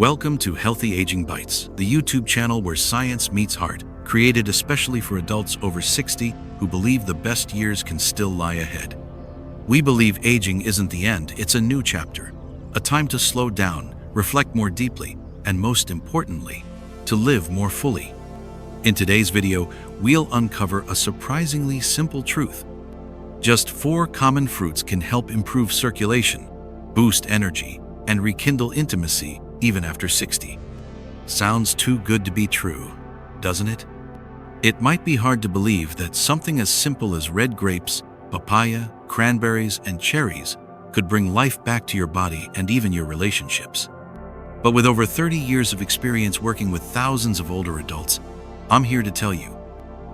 Welcome to Healthy Aging Bites, the YouTube channel where science meets heart, created especially for adults over 60 who believe the best years can still lie ahead. We believe aging isn't the end, it's a new chapter, a time to slow down, reflect more deeply, and most importantly, to live more fully. In today's video, we'll uncover a surprisingly simple truth. Just 4 common fruits can help improve circulation, boost energy, and rekindle intimacy even after 60. Sounds too good to be true, doesn't it? It might be hard to believe that something as simple as red grapes, papaya, cranberries, and cherries could bring life back to your body and even your relationships. But with over 30 years of experience working with thousands of older adults, I'm here to tell you,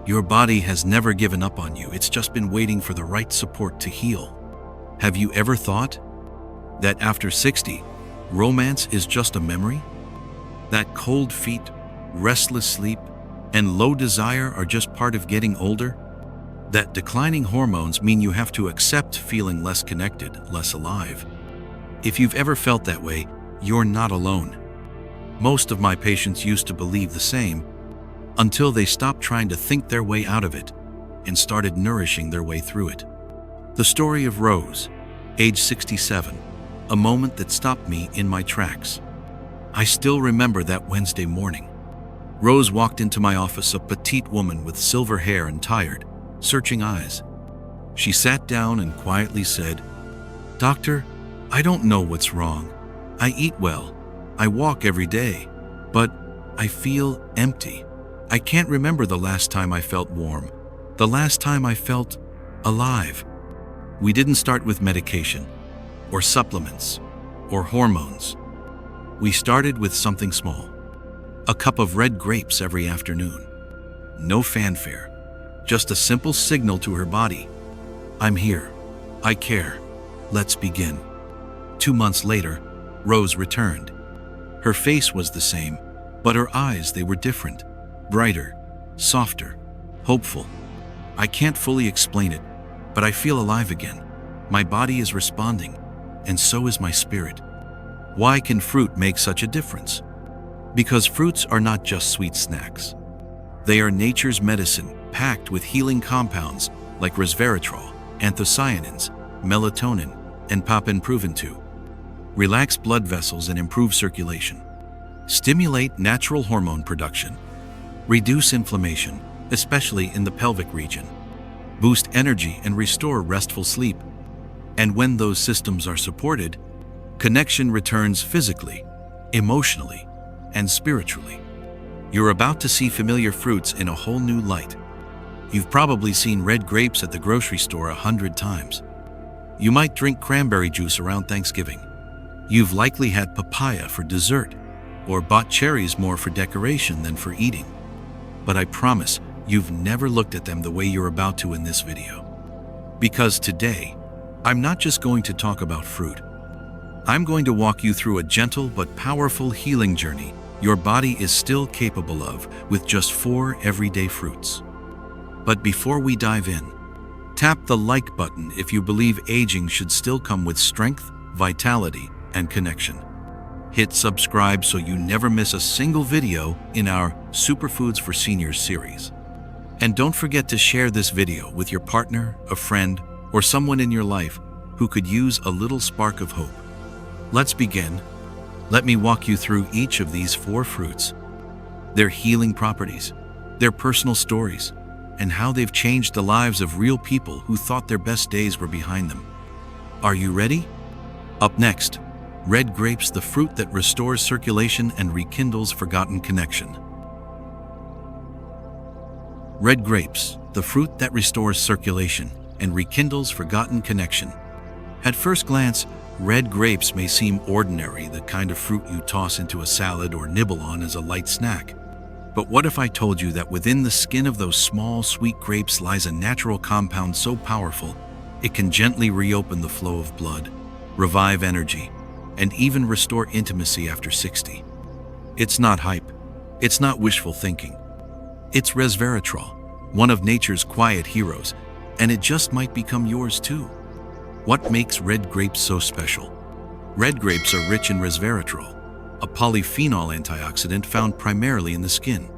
your body has never given up on you. It's just been waiting for the right support to heal. Have you ever thought that after 60, romance is just a memory? That cold feet, restless sleep, and low desire are just part of getting older? That declining hormones mean you have to accept feeling less connected, less alive? If you've ever felt that way, you're not alone. Most of my patients used to believe the same until they stopped trying to think their way out of it and started nourishing their way through it. The story of Rose, age 67, a moment that stopped me in my tracks. I still remember that Wednesday morning. Rose walked into my office, a petite woman with silver hair and tired, searching eyes. She sat down and quietly said, "Doctor, I don't know what's wrong. I eat well. I walk every day, but I feel empty. I can't remember the last time I felt warm, the last time I felt alive." We didn't start with medication, or supplements, or hormones. We started with something small. A cup of red grapes every afternoon. No fanfare, just a simple signal to her body. I'm here. I care. Let's begin. 2 months later, Rose returned. Her face was the same, but her eyes, they were different. Brighter, softer, hopeful. I can't fully explain it, but I feel alive again. My body is responding, and so is my spirit. Why can fruit make such a difference? Because fruits are not just sweet snacks. They are nature's medicine, packed with healing compounds like resveratrol, anthocyanins, melatonin, and papain-proven to relax blood vessels and improve circulation, stimulate natural hormone production, reduce inflammation, especially in the pelvic region, boost energy and restore restful sleep. And when those systems are supported, connection returns physically, emotionally, and spiritually. You're about to see familiar fruits in a whole new light. You've probably seen red grapes at the grocery store 100 times. You might drink cranberry juice around Thanksgiving. You've likely had papaya for dessert, or bought cherries more for decoration than for eating. But I promise you've never looked at them the way you're about to in this video. Because today, I'm not just going to talk about fruit. I'm going to walk you through a gentle but powerful healing journey your body is still capable of with just 4 everyday fruits. But before we dive in, tap the like button if you believe aging should still come with strength, vitality, and connection. Hit subscribe so you never miss a single video in our Superfoods for Seniors series. And don't forget to share this video with your partner, a friend, or someone in your life who could use a little spark of hope. Let's begin. Let me walk you through each of these 4 fruits, their healing properties, their personal stories, and how they've changed the lives of real people who thought their best days were behind them. Are you ready? Up next, red grapes, the fruit that restores circulation and rekindles forgotten connection. Red grapes, the fruit that restores circulation and rekindles forgotten connection. At first glance, red grapes may seem ordinary, the kind of fruit you toss into a salad or nibble on as a light snack. But what if I told you that within the skin of those small, sweet grapes lies a natural compound so powerful, it can gently reopen the flow of blood, revive energy, and even restore intimacy after 60? It's not hype. It's not wishful thinking. It's resveratrol, one of nature's quiet heroes, and it just might become yours too. What makes red grapes so special? Red grapes are rich in resveratrol, a polyphenol antioxidant found primarily in the skin.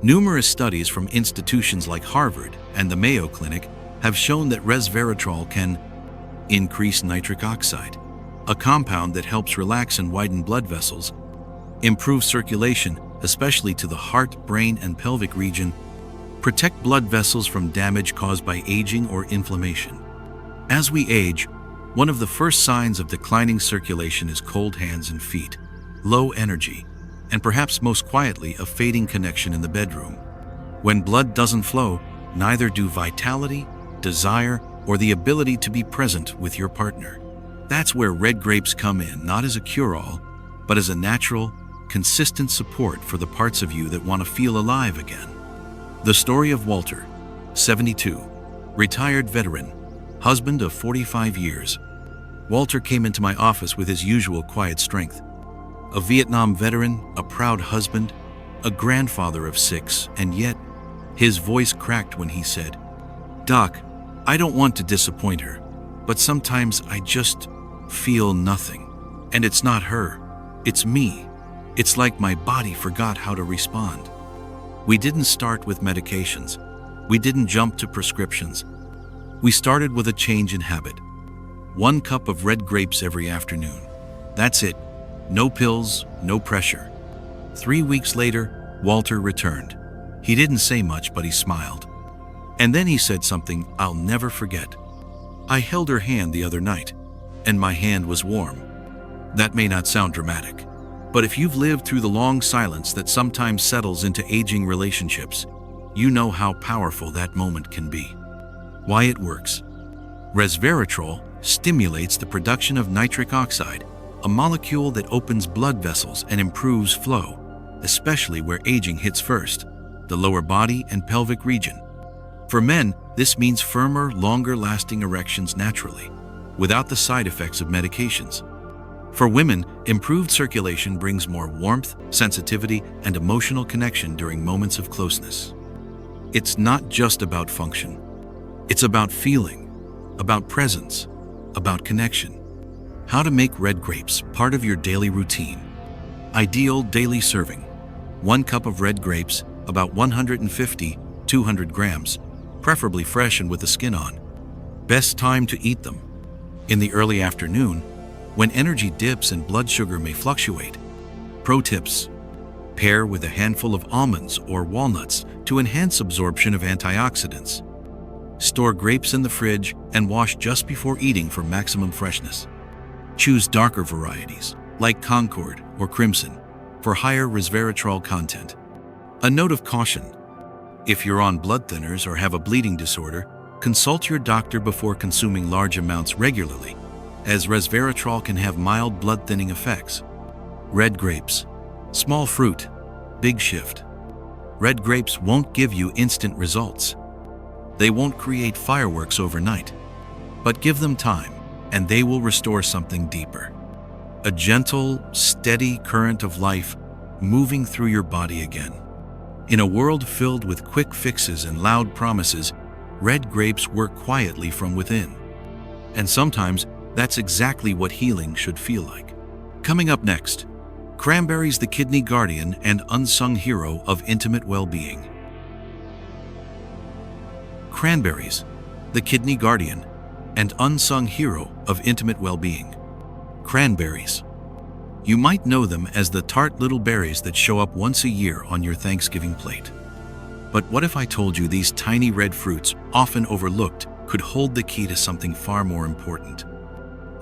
Numerous studies from institutions like Harvard and the Mayo Clinic have shown that resveratrol can increase nitric oxide, a compound that helps relax and widen blood vessels, improve circulation, especially to the heart, brain, and pelvic region, protect blood vessels from damage caused by aging or inflammation. As we age, one of the first signs of declining circulation is cold hands and feet, low energy, and perhaps most quietly, a fading connection in the bedroom. When blood doesn't flow, neither do vitality, desire, or the ability to be present with your partner. That's where red grapes come in, not as a cure-all, but as a natural, consistent support for the parts of you that want to feel alive again. The story of Walter, 72, retired veteran, husband of 45 years. Walter came into my office with his usual quiet strength. A Vietnam veteran, a proud husband, a grandfather of 6, and yet his voice cracked when he said, "Doc, I don't want to disappoint her, but sometimes I just feel nothing. And it's not her, it's me. It's like my body forgot how to respond." We didn't start with medications. We didn't jump to prescriptions. We started with a change in habit. 1 cup of red grapes every afternoon. That's it. No pills, no pressure. 3 weeks later, Walter returned. He didn't say much, but he smiled. And then he said something I'll never forget. "I held her hand the other night, and my hand was warm." That may not sound dramatic, but if you've lived through the long silence that sometimes settles into aging relationships, you know how powerful that moment can be. Why it works. Resveratrol stimulates the production of nitric oxide, a molecule that opens blood vessels and improves flow, especially where aging hits first, the lower body and pelvic region. For men, this means firmer, longer-lasting erections naturally, without the side effects of medications. For women, improved circulation brings more warmth, sensitivity, and emotional connection during moments of closeness. It's not just about function. It's about feeling, about presence, about connection. How to make red grapes part of your daily routine. Ideal daily serving. 1 cup of red grapes, about 150-200 grams, preferably fresh and with the skin on. Best time to eat them. In the early afternoon, when energy dips and blood sugar may fluctuate. Pro tips. Pair with a handful of almonds or walnuts to enhance absorption of antioxidants. Store grapes in the fridge and wash just before eating for maximum freshness. Choose darker varieties, like Concord or Crimson, for higher resveratrol content. A note of caution. If you're on blood thinners or have a bleeding disorder, consult your doctor before consuming large amounts regularly, as resveratrol can have mild blood thinning effects. Red grapes. Small fruit, big shift. Red grapes won't give you instant results. They won't create fireworks overnight, but give them time, and they will restore something deeper. A gentle, steady current of life moving through your body again. In a world filled with quick fixes and loud promises, red grapes work quietly from within. And sometimes, that's exactly what healing should feel like. Coming up next, cranberries, the kidney guardian and unsung hero of intimate well-being. Cranberries, the kidney guardian and unsung hero of intimate well-being. Cranberries. You might know them as the tart little berries that show up once a year on your Thanksgiving plate. But what if I told you these tiny red fruits, often overlooked, could hold the key to something far more important?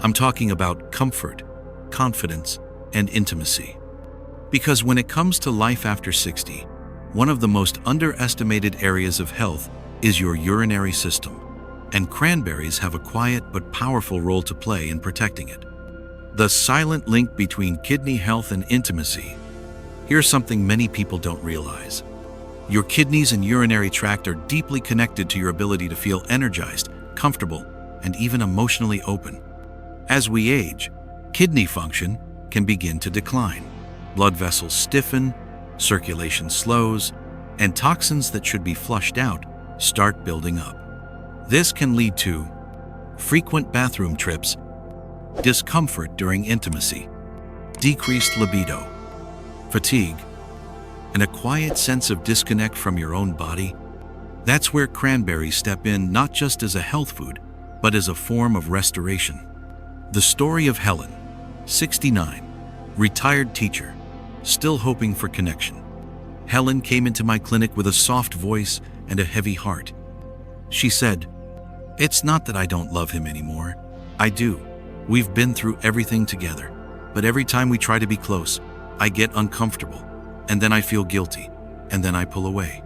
I'm talking about comfort, confidence, and intimacy. Because when it comes to life after 60, one of the most underestimated areas of health is your urinary system, and cranberries have a quiet but powerful role to play in protecting it. The silent link between kidney health and intimacy. Here's something many people don't realize. Your kidneys and urinary tract are deeply connected to your ability to feel energized, comfortable, and even emotionally open. As we age, kidney function can begin to decline. Blood vessels stiffen, circulation slows, and toxins that should be flushed out start building up. This can lead to frequent bathroom trips, discomfort during intimacy, decreased libido, fatigue, and a quiet sense of disconnect from your own body. That's where cranberries step in, not just as a health food, but as a form of restoration. The story of Helen, 69, retired teacher, still hoping for connection. Helen came into my clinic with a soft voice and a heavy heart. She said, "It's not that I don't love him anymore. I do. We've been through everything together. But every time we try to be close, I get uncomfortable, and then I feel guilty, and then I pull away."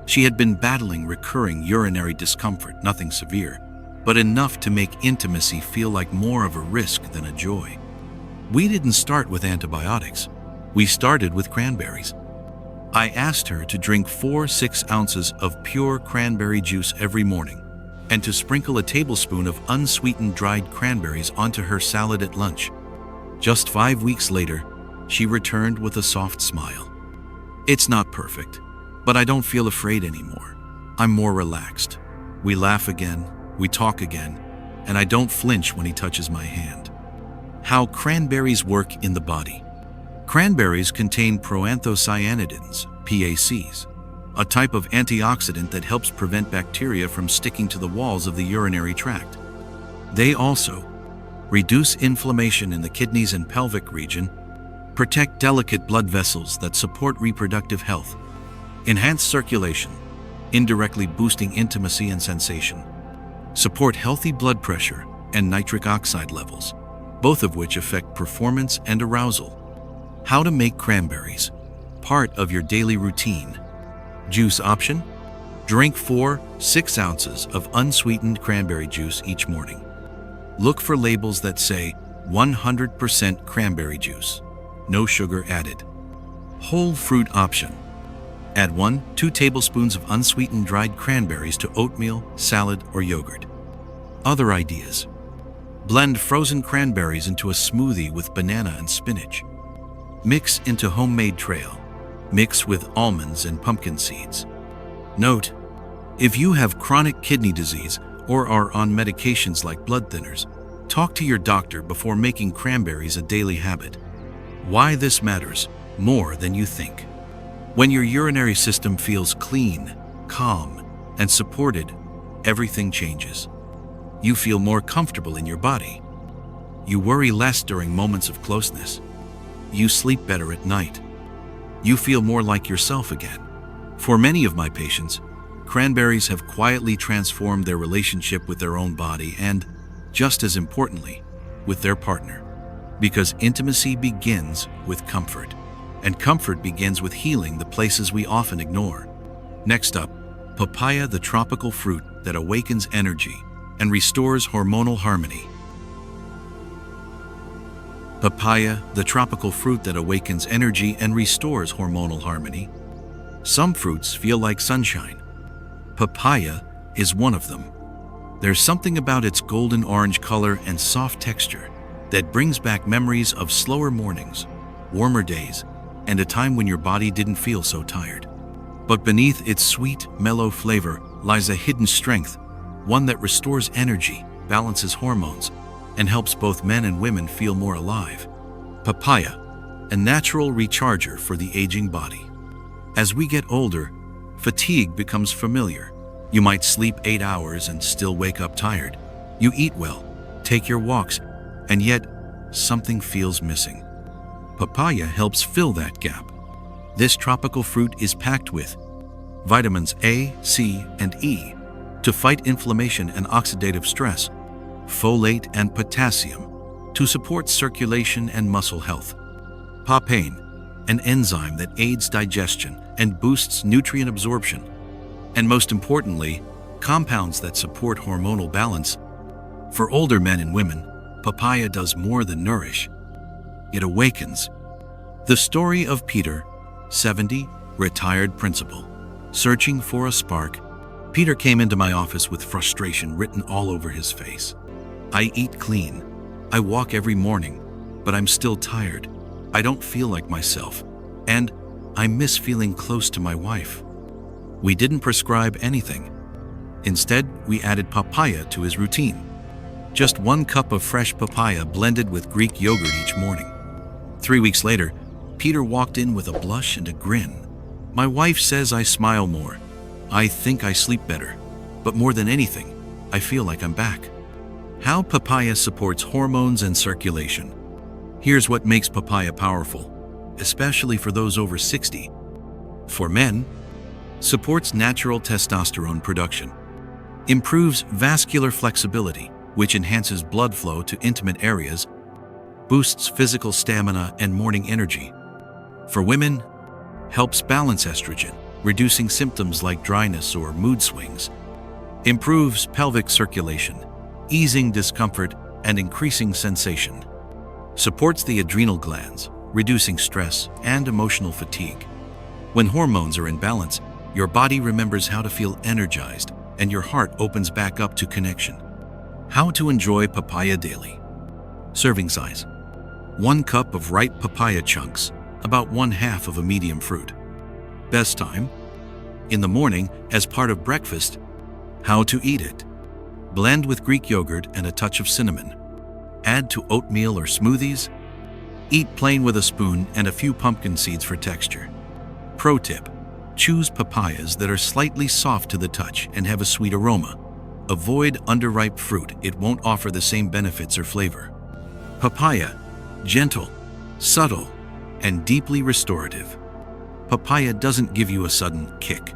She had been battling recurring urinary discomfort, nothing severe, but enough to make intimacy feel like more of a risk than a joy. We didn't start with antibiotics. We started with cranberries. I asked her to drink 4-6 ounces of pure cranberry juice every morning, and to sprinkle a tablespoon of unsweetened dried cranberries onto her salad at lunch. Just 5 weeks later, she returned with a soft smile. "It's not perfect, but I don't feel afraid anymore. I'm more relaxed. We laugh again, we talk again, and I don't flinch when he touches my hand." How cranberries work in the body. Cranberries contain proanthocyanidins, PACs, a type of antioxidant that helps prevent bacteria from sticking to the walls of the urinary tract. They also reduce inflammation in the kidneys and pelvic region, protect delicate blood vessels that support reproductive health, enhance circulation, indirectly boosting intimacy and sensation, support healthy blood pressure and nitric oxide levels, both of which affect performance and arousal. How to make cranberries part of your daily routine. Juice option: drink 4-6 ounces of unsweetened cranberry juice each morning. Look for labels that say 100% cranberry juice, no sugar added. Whole fruit option: add 1-2 tablespoons of unsweetened dried cranberries to oatmeal, salad, or yogurt. Other ideas: blend frozen cranberries into a smoothie with banana and spinach. Mix into homemade trail. Mix with almonds and pumpkin seeds. Note: if you have chronic kidney disease or are on medications like blood thinners, talk to your doctor before making cranberries a daily habit. Why this matters more than you think. When your urinary system feels clean, calm, and supported, everything changes. You feel more comfortable in your body. You worry less during moments of closeness. You sleep better at night. You feel more like yourself again. For many of my patients, cranberries have quietly transformed their relationship with their own body and, just as importantly, with their partner. Because intimacy begins with comfort, and comfort begins with healing the places we often ignore. Next up, papaya, the tropical fruit that awakens energy and restores hormonal harmony. Papaya, the tropical fruit that awakens energy and restores hormonal harmony. Some fruits feel like sunshine. Papaya is one of them. There's something about its golden orange color and soft texture that brings back memories of slower mornings, warmer days, and a time when your body didn't feel so tired. But beneath its sweet, mellow flavor lies a hidden strength, one that restores energy, balances hormones, and helps both men and women feel more alive. Papaya, a natural recharger for the aging body. As we get older, fatigue becomes familiar. You might sleep 8 hours and still wake up tired. You eat well, take your walks, and yet something feels missing. Papaya helps fill that gap. This tropical fruit is packed with vitamins A, C, and E to fight inflammation and oxidative stress, folate and potassium to support circulation and muscle health, papain, an enzyme that aids digestion and boosts nutrient absorption, and most importantly, compounds that support hormonal balance. For older men and women, papaya does more than nourish. It awakens. The story of Peter, 70, retired principal. Searching for a spark, Peter came into my office with frustration written all over his face. "I eat clean. I walk every morning, but I'm still tired. I don't feel like myself, and I miss feeling close to my wife." We didn't prescribe anything. Instead, we added papaya to his routine. Just 1 cup of fresh papaya blended with Greek yogurt each morning. 3 weeks later, Peter walked in with a blush and a grin. My wife says I smile more. I think I sleep better. But more than anything, I feel like I'm back. How papaya supports hormones and circulation. Here's what makes papaya powerful, especially for those over 60. For men, supports natural testosterone production. Improves vascular flexibility, which enhances blood flow to intimate areas. Boosts physical stamina and morning energy. For women, helps balance estrogen, reducing symptoms like dryness or mood swings. Improves pelvic circulation, easing discomfort and increasing sensation. Supports the adrenal glands, reducing stress and emotional fatigue. When hormones are in balance, your body remembers how to feel energized and your heart opens back up to connection. How to enjoy papaya daily. Serving size: 1 cup of ripe papaya chunks, about 1/2 of a medium fruit. Best time: in the morning as part of breakfast. How to eat it: blend with Greek yogurt and a touch of cinnamon. Add to oatmeal or smoothies. Eat plain with a spoon and a few pumpkin seeds for texture. Pro tip: choose papayas that are slightly soft to the touch and have a sweet aroma. Avoid underripe fruit, it won't offer the same benefits or flavor. Papaya: gentle, subtle, and deeply restorative. Papaya doesn't give you a sudden kick.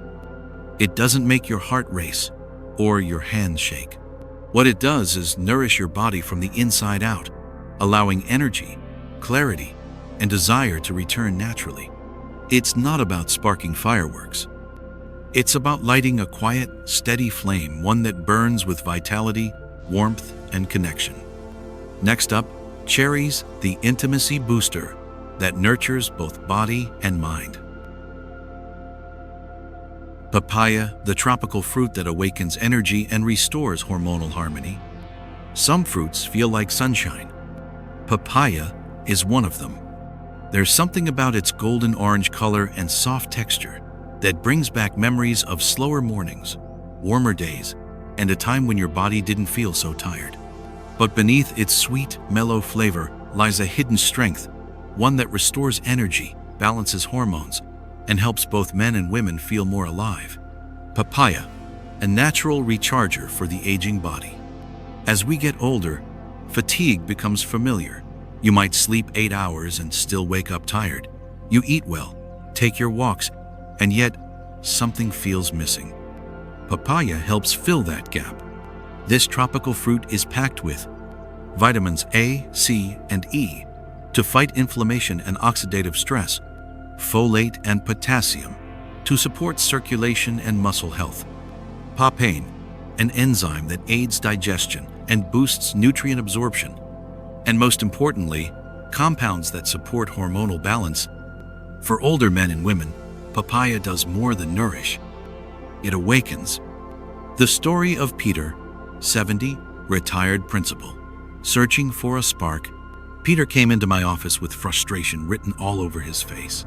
It doesn't make your heart race or your hands shake. What it does is nourish your body from the inside out, allowing energy, clarity, and desire to return naturally. It's not about sparking fireworks. It's about lighting a quiet, steady flame, one that burns with vitality, warmth, and connection. Next up, cherries, the intimacy booster that nurtures both body and mind. Papaya, the tropical fruit that awakens energy and restores hormonal harmony. Some fruits feel like sunshine. Papaya is one of them. There's something about its golden orange color and soft texture that brings back memories of slower mornings, warmer days, and a time when your body didn't feel so tired. But beneath its sweet, mellow flavor lies a hidden strength, one that restores energy, balances hormones, and helps both men and women feel more alive. Papaya, a natural recharger for the aging body. As we get older, fatigue becomes familiar. You might sleep 8 hours and still wake up tired. You eat well, take your walks, and yet something feels missing. Papaya helps fill that gap. This tropical fruit is packed with vitamins A, C, and E to fight inflammation and oxidative stress, folate and potassium to support circulation and muscle health, papain, an enzyme that aids digestion and boosts nutrient absorption, and most importantly, compounds that support hormonal balance. For older men and women, papaya does more than nourish. It awakens. The story of Peter, 70, retired principal. Searching for a spark, Peter came into my office with frustration written all over his face.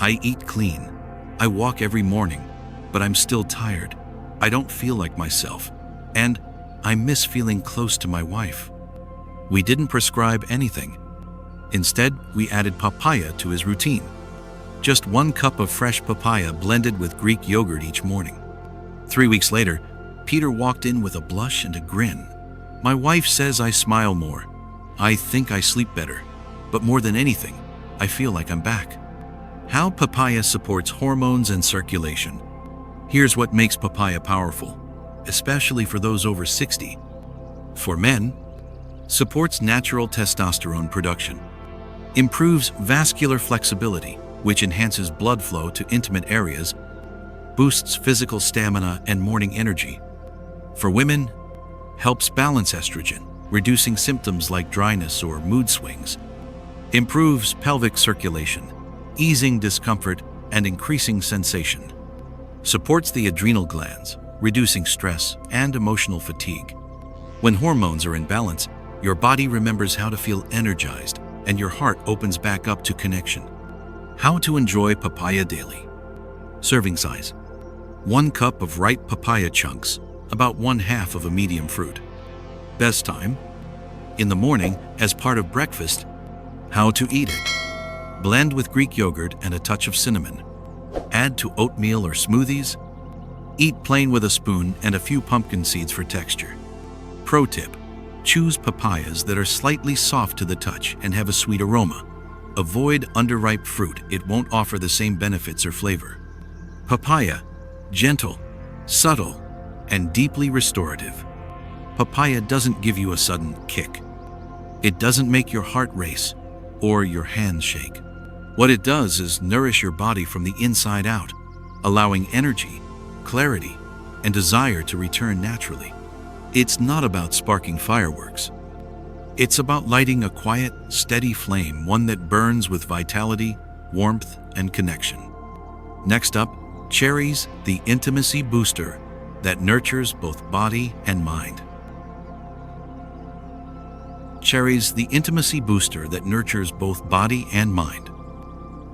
I eat clean. I walk every morning, but I'm still tired. I don't feel like myself, and I miss feeling close to my wife. We didn't prescribe anything. Instead, we added papaya to his routine. Just 1 cup of fresh papaya blended with Greek yogurt each morning. 3 weeks later, Peter walked in with a blush and a grin. My wife says I smile more. I think I sleep better. But more than anything, I feel like I'm back. How papaya supports hormones and circulation. Here's what makes papaya powerful, especially for those over 60. For men, supports natural testosterone production. Improves vascular flexibility, which enhances blood flow to intimate areas. Boosts physical stamina and morning energy. For women, helps balance estrogen, reducing symptoms like dryness or mood swings. Improves pelvic circulation, easing discomfort and increasing sensation. Supports the adrenal glands, reducing stress and emotional fatigue. When hormones are in balance, your body remembers how to feel energized and your heart opens back up to connection. How to enjoy papaya daily. Serving size: 1 cup of ripe papaya chunks, about 1/2 of a medium fruit. Best time: in the morning as part of breakfast. How to eat it: Blend with Greek yogurt and a touch of cinnamon. Add to oatmeal or smoothies. Eat plain with a spoon and a few pumpkin seeds for texture. Pro tip: choose papayas that are slightly soft to the touch and have a sweet aroma. Avoid underripe fruit, it won't offer the same benefits or flavor. Papaya: gentle, subtle, and deeply restorative. Papaya doesn't give you a sudden kick. It doesn't make your heart race or your hands shake. What it does is nourish your body from the inside out, allowing energy, clarity, and desire to return naturally. It's not about sparking fireworks. It's about lighting a quiet, steady flame, one that burns with vitality, warmth, and connection. Next up, cherries, the intimacy booster that nurtures both body and mind. Cherries, the intimacy booster that nurtures both body and mind.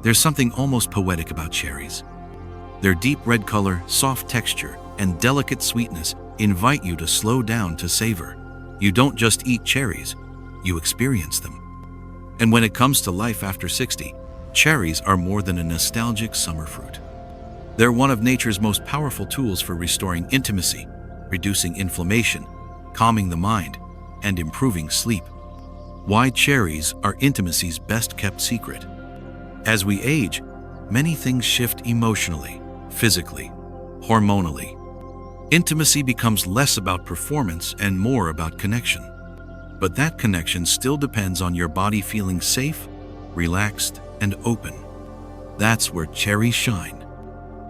There's something almost poetic about cherries. Their deep red color, soft texture, and delicate sweetness invite you to slow down to savor. You don't just eat cherries, you experience them. And when it comes to life after 60, cherries are more than a nostalgic summer fruit. They're one of nature's most powerful tools for restoring intimacy, reducing inflammation, calming the mind, and improving sleep. Why cherries are intimacy's best-kept secret. As we age, many things shift emotionally, physically, hormonally. Intimacy becomes less about performance and more about connection. But that connection still depends on your body feeling safe, relaxed, and open. That's where cherries shine.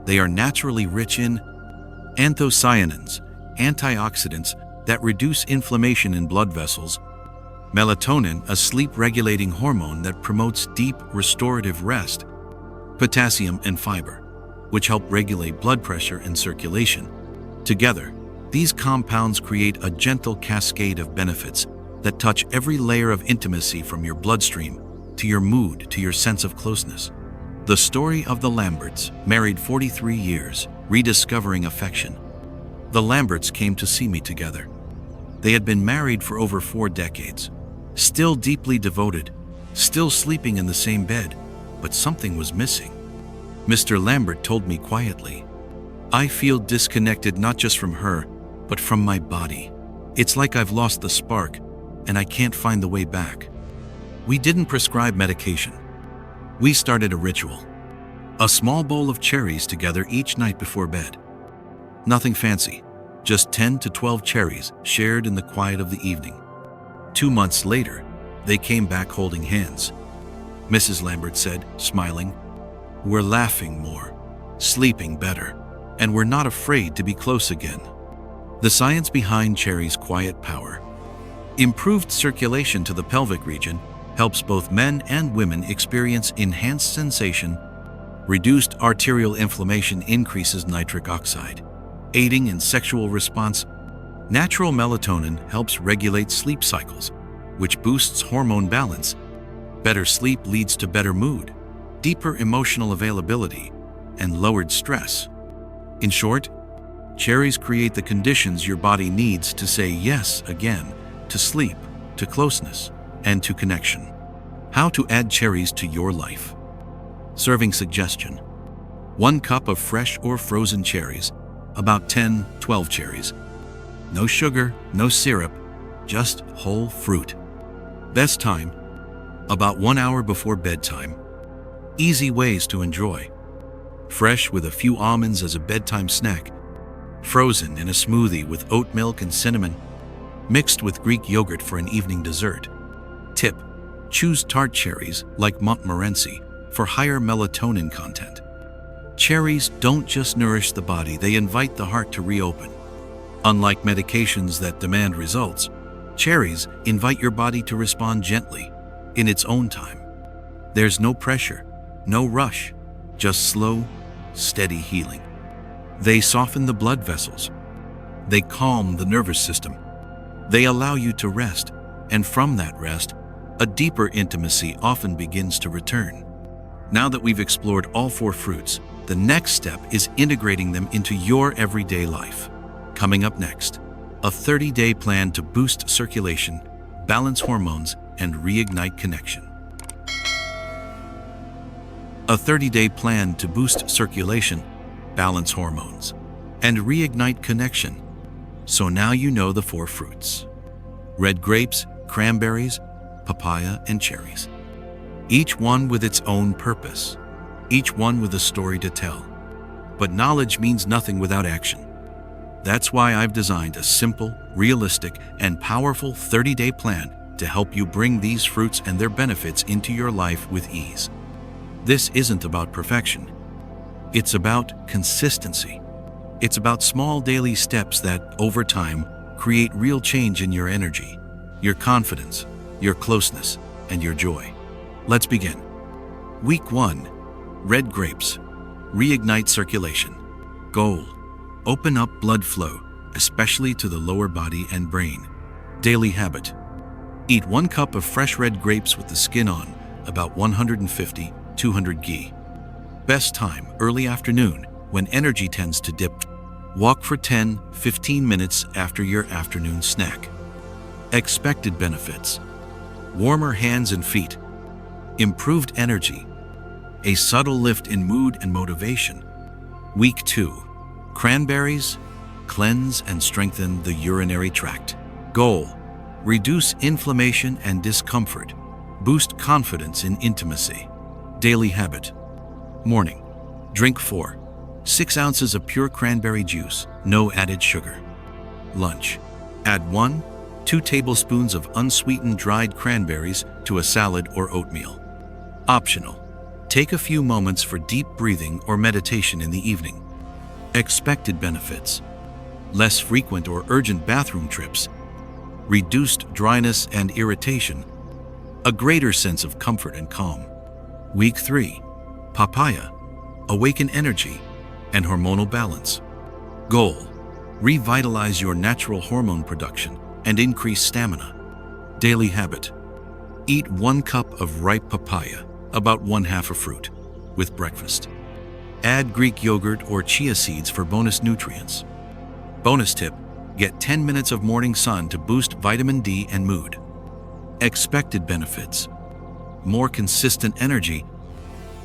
They are naturally rich in anthocyanins, antioxidants that reduce inflammation in blood vessels, melatonin, a sleep-regulating hormone that promotes deep, restorative rest, potassium and fiber, which help regulate blood pressure and circulation. Together, these compounds create a gentle cascade of benefits that touch every layer of intimacy, from your bloodstream to your mood to your sense of closeness. The story of the Lamberts, married 43 years, rediscovering affection. The Lamberts came to see me together. They had been married for over 4 decades, still deeply devoted, still sleeping in the same bed, but something was missing. Mr. Lambert told me quietly, "I feel disconnected not just from her, but from my body. It's like I've lost the spark, and I can't find the way back." We didn't prescribe medication. We started a ritual. A small bowl of cherries together each night before bed. Nothing fancy, just 10 to 12 cherries shared in the quiet of the evening. 2 months later, they came back holding hands. Mrs. Lambert said, smiling, "We're laughing more, sleeping better, and we're not afraid to be close again." The science behind cherries' quiet power. Improved circulation to the pelvic region helps both men and women experience enhanced sensation. Reduced arterial inflammation increases nitric oxide, aiding in sexual response. Natural melatonin helps regulate sleep cycles, which boosts hormone balance. Better sleep leads to better mood, deeper emotional availability, and lowered stress. In short, cherries create the conditions your body needs to say yes again, to sleep, to closeness, and to connection. How to add cherries to your life. Serving suggestion: 1 cup of fresh or frozen cherries, about 10-12 cherries. No sugar, no syrup, just whole fruit. Best time: about 1 hour before bedtime. Easy ways to enjoy: fresh with a few almonds as a bedtime snack, frozen in a smoothie with oat milk and cinnamon, mixed with Greek yogurt for an evening dessert. Tip: choose tart cherries like Montmorency for higher melatonin content. Cherries don't just nourish the body, they invite the heart to reopen. Unlike medications that demand results, cherries invite your body to respond gently, in its own time. There's no pressure, no rush, just slow, steady healing. They soften the blood vessels. They calm the nervous system. They allow you to rest, and from that rest, a deeper intimacy often begins to return. Now that we've explored all 4 fruits, the next step is integrating them into your everyday life. Coming up next, a 30-day plan to boost circulation, balance hormones, and reignite connection. A 30-day plan to boost circulation, balance hormones, and reignite connection. So now you know the 4 fruits: red grapes, cranberries, papaya, and cherries. Each one with its own purpose, each one with a story to tell. But knowledge means nothing without action. That's why I've designed a simple, realistic, and powerful 30-day plan to help you bring these fruits and their benefits into your life with ease. This isn't about perfection. It's about consistency. It's about small daily steps that, over time, create real change in your energy, your confidence, your closeness, and your joy. Let's begin. Week 1. Red grapes. Reignite circulation. Goal: open up blood flow, especially to the lower body and brain. Daily habit: eat 1 cup of fresh red grapes with the skin on, about 150-200 ghee. Best time: early afternoon, when energy tends to dip. Walk for 10-15 minutes after your afternoon snack. Expected benefits: warmer hands and feet, improved energy, a subtle lift in mood and motivation. Week 2. Cranberries. Cleanse and strengthen the urinary tract. Goal: reduce inflammation and discomfort, boost confidence in intimacy. Daily habit: morning, drink 4-6 ounces of pure cranberry juice, no added sugar. Lunch, add 1-2 tablespoons of unsweetened dried cranberries to a salad or oatmeal. Optional. Take a few moments for deep breathing or meditation in the evening. Expected benefits: less frequent or urgent bathroom trips, reduced dryness and irritation, a greater sense of comfort and calm. Week 3. Papaya. Awaken energy and hormonal balance. Goal: revitalize your natural hormone production and increase stamina. Daily habit: eat 1 cup of ripe papaya, about 1/2 a fruit, with breakfast. Add Greek yogurt or chia seeds for bonus nutrients. Bonus tip: get 10 minutes of morning sun to boost vitamin D and mood. Expected benefits: more consistent energy,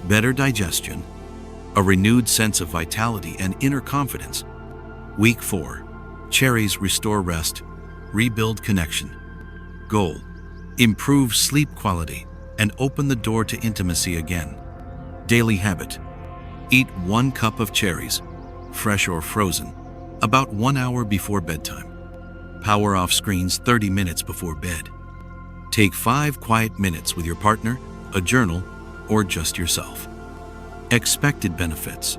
better digestion, a renewed sense of vitality and inner confidence. Week 4. Cherries restore rest, rebuild connection. Goal: improve sleep quality and open the door to intimacy again. Daily habit: eat 1 cup of cherries, fresh or frozen, about 1 hour before bedtime. Power off screens 30 minutes before bed. Take 5 quiet minutes with your partner, a journal, or just yourself. Expected benefits: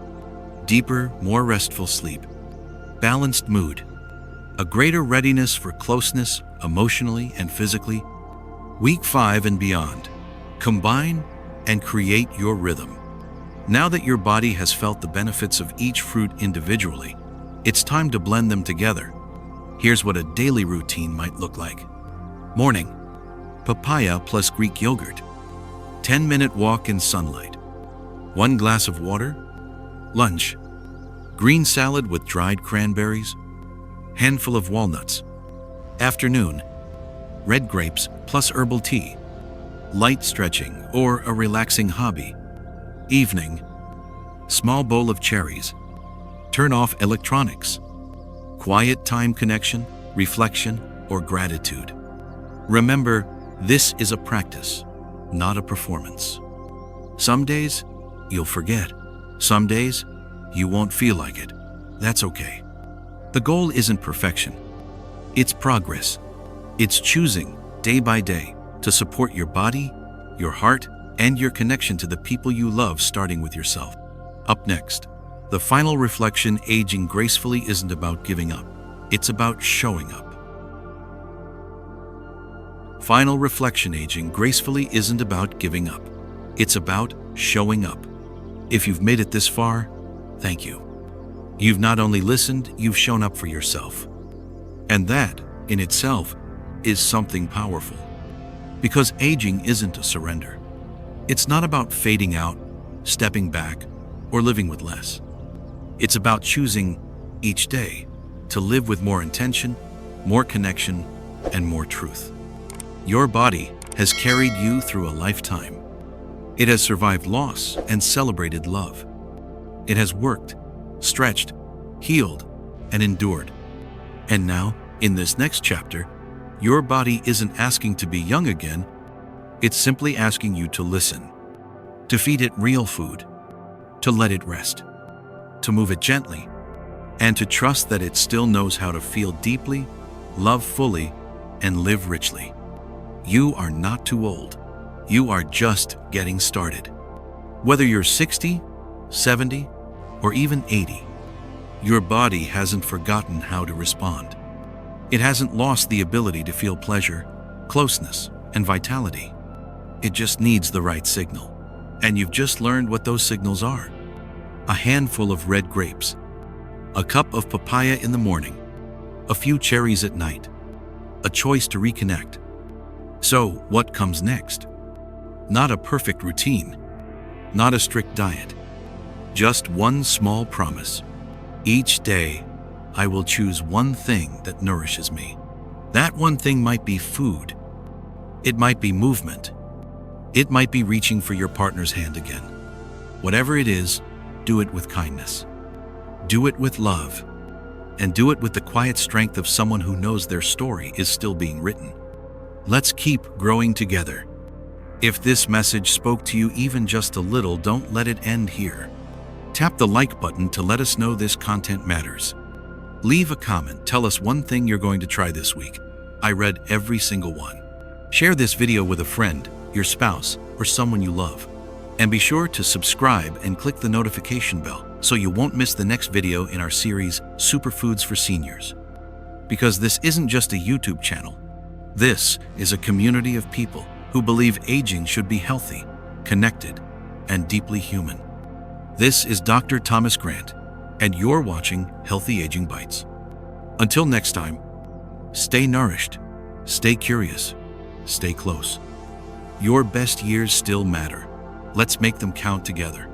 deeper, more restful sleep, balanced mood, a greater readiness for closeness emotionally and physically. Week 5 and beyond. Combine and create your rhythm. Now that your body has felt the benefits of each fruit individually, it's time to blend them together. Here's what a daily routine might look like. Morning: papaya plus Greek yogurt. 10-minute walk in sunlight. 1 glass of water. Lunch: green salad with dried cranberries, handful of walnuts. Afternoon: red grapes plus herbal tea, light stretching or a relaxing hobby. Evening: small bowl of cherries. Turn off electronics. Quiet time connection, reflection, or gratitude. Remember, this is a practice, not a performance. Some days, you'll forget. Some days, you won't feel like it. That's okay. The goal isn't perfection. It's progress. It's choosing, day by day, to support your body, your heart, and your connection to the people you love, starting with yourself. Up next, the final reflection: aging gracefully isn't about giving up. It's about showing up. Final reflection: aging gracefully isn't about giving up. It's about showing up. If you've made it this far, thank you. You've not only listened, you've shown up for yourself. And that, in itself, is something powerful. Because aging isn't a surrender. It's not about fading out, stepping back, or living with less. It's about choosing, each day, to live with more intention, more connection, and more truth. Your body has carried you through a lifetime. It has survived loss and celebrated love. It has worked, stretched, healed, and endured. And now, in this next chapter, your body isn't asking to be young again. It's simply asking you to listen, to feed it real food, to let it rest, to move it gently, and to trust that it still knows how to feel deeply, love fully, and live richly. You are not too old. You are just getting started. Whether you're 60, 70, or even 80, your body hasn't forgotten how to respond. It hasn't lost the ability to feel pleasure, closeness, and vitality. It just needs the right signal. And you've just learned what those signals are. A handful of red grapes, a cup of papaya in the morning, a few cherries at night, a choice to reconnect. So, what comes next? Not a perfect routine, not a strict diet, just one small promise. Each day, I will choose one thing that nourishes me. That one thing might be food. It might be movement. It might be reaching for your partner's hand again. Whatever it is, do it with kindness. Do it with love. And do it with the quiet strength of someone who knows their story is still being written. Let's keep growing together. If this message spoke to you even just a little, don't let it end here. Tap the like button to let us know this content matters. Leave a comment, tell us one thing you're going to try this week. I read every single one. Share this video with a friend, your spouse, or someone you love. And be sure to subscribe and click the notification bell so you won't miss the next video in our series, Superfoods for Seniors. Because this isn't just a YouTube channel. This is a community of people who believe aging should be healthy, connected, and deeply human. This is Dr. Thomas Grant, and you're watching Healthy Aging Bites. Until next time, stay nourished, stay curious, stay close. Your best years still matter. Let's make them count together.